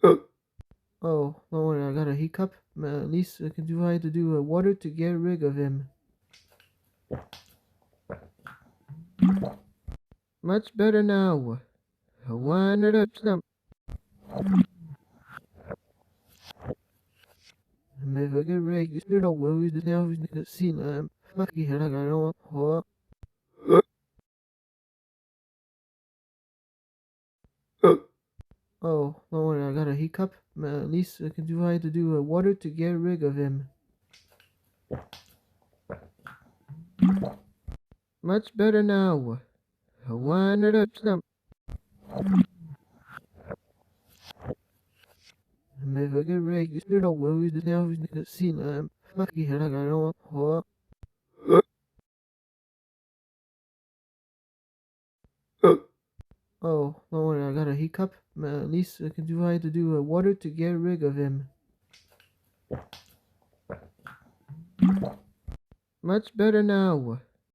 Oh, don't worry, I got a hiccup. At least I can do I had to do water to get rid of him. Much better now. I wanted up some. If I get right, you still don't worry the now is the scene. I'm fucking hell, I don't want. Oh, don't worry, I got a hiccup. At least I can do I had to do water to get rid of him. Much better now. I wanted up some. If I get right, you still don't worry the now is the scene. I'm fucking hell, I don't want. Oh, don't worry, I got a hiccup. At least I can do I had to do water to get rid of him. Much better now.